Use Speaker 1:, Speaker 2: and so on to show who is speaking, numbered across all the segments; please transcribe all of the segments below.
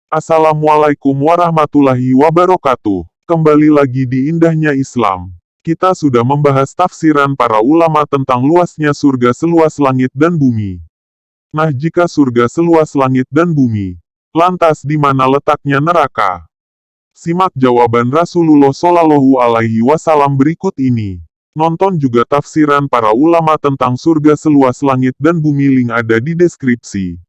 Speaker 1: Assalamualaikum warahmatullahi wabarakatuh. Kembali lagi di indahnya Islam. Kita sudah membahas tafsiran para ulama tentang luasnya surga seluas langit dan bumi. Nah, jika surga seluas langit dan bumi, lantas di mana letaknya neraka? Simak jawaban Rasulullah Shallallahu Alaihi Wasallam berikut ini. Nonton juga tafsiran para ulama tentang surga seluas langit dan bumi, link ada di deskripsi.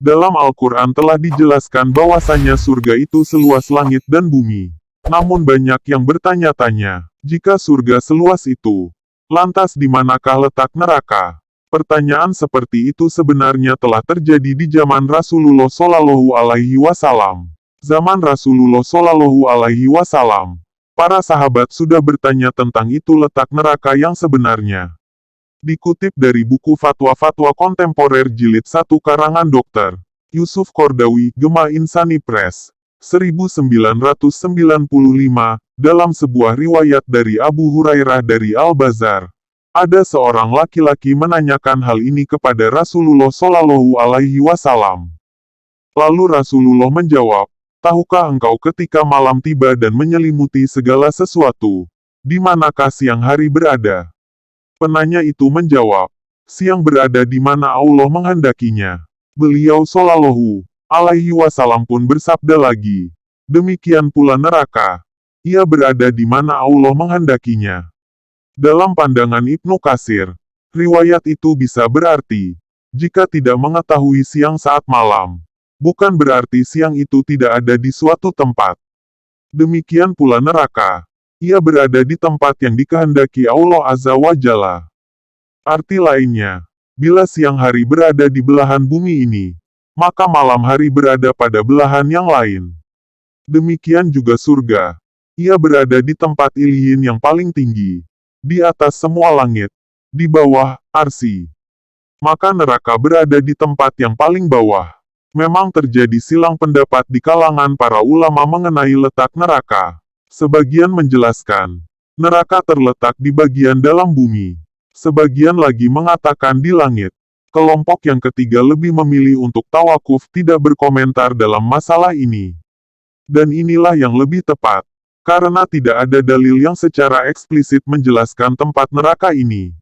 Speaker 1: Dalam Al-Quran telah dijelaskan bahwasanya surga itu seluas langit dan bumi. Namun banyak yang bertanya-tanya, jika surga seluas itu, lantas di manakah letak neraka? Pertanyaan seperti itu sebenarnya telah terjadi di zaman Rasulullah Shallallahu Alaihi Wasallam. Zaman Rasulullah Shallallahu Alaihi Wasallam, para sahabat sudah bertanya tentang itu letak neraka yang sebenarnya. Dikutip dari buku Fatwa-Fatwa Kontemporer Jilid 1 karangan Dr. Yusuf Kordawi, Gema Insani Press, 1995, dalam sebuah riwayat dari Abu Hurairah dari Al-Bazar, ada seorang laki-laki menanyakan hal ini kepada Rasulullah Shallallahu Alaihi Wasallam. Lalu Rasulullah menjawab, "Tahukah engkau ketika malam tiba dan menyelimuti segala sesuatu, di manakah siang hari berada?" Penanya itu menjawab, "Siang berada di mana Allah menghendakinya." Beliau Shallallahu Alaihi Wasallam pun bersabda lagi, "Demikian pula neraka. Ia berada di mana Allah menghendakinya." Dalam pandangan Ibnu Katsir, riwayat itu bisa berarti, jika tidak mengetahui siang saat malam, bukan berarti siang itu tidak ada di suatu tempat. Demikian pula neraka. Ia berada di tempat yang dikehendaki Allah Azza wa Jalla. Arti lainnya, bila siang hari berada di belahan bumi ini, maka malam hari berada pada belahan yang lain. Demikian juga surga. Ia berada di tempat iliyin yang paling tinggi, di atas semua langit, di bawah arsy. Maka neraka berada di tempat yang paling bawah. Memang terjadi silang pendapat di kalangan para ulama mengenai letak neraka. Sebagian menjelaskan, neraka terletak di bagian dalam bumi. Sebagian lagi mengatakan di langit. Kelompok yang ketiga lebih memilih untuk tawakuf, tidak berkomentar dalam masalah ini. Dan inilah yang lebih tepat, karena tidak ada dalil yang secara eksplisit menjelaskan tempat neraka ini.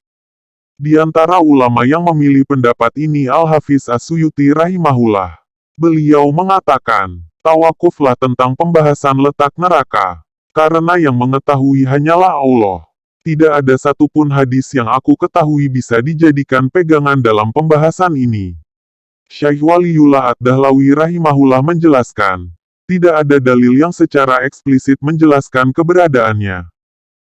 Speaker 1: Di antara ulama yang memilih pendapat ini Al-Hafiz As-Suyuti rahimahullah. Beliau mengatakan, tawakuflah tentang pembahasan letak neraka. Karena yang mengetahui hanyalah Allah. Tidak ada satupun hadis yang aku ketahui bisa dijadikan pegangan dalam pembahasan ini. Syekh Waliullah Ad-Dahlawi rahimahullah menjelaskan, tidak ada dalil yang secara eksplisit menjelaskan keberadaannya.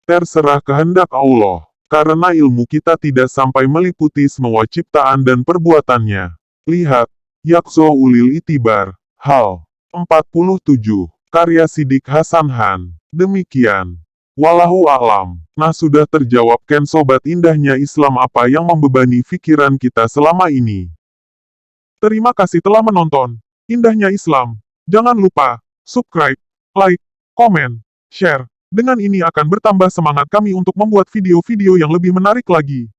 Speaker 1: Terserah kehendak Allah, karena ilmu kita tidak sampai meliputi semua ciptaan dan perbuatannya. Lihat, Yaqzo Ulil Itibar, Hal 47, karya Sidik Hasan Han. Demikian. Wallahu a'lam. Nah, sudah terjawab kan sobat indahnya Islam apa yang membebani pikiran kita selama ini. Terima kasih telah menonton. Indahnya Islam. Jangan lupa, subscribe, like, komen, share. Dengan ini akan bertambah semangat kami untuk membuat video-video yang lebih menarik lagi.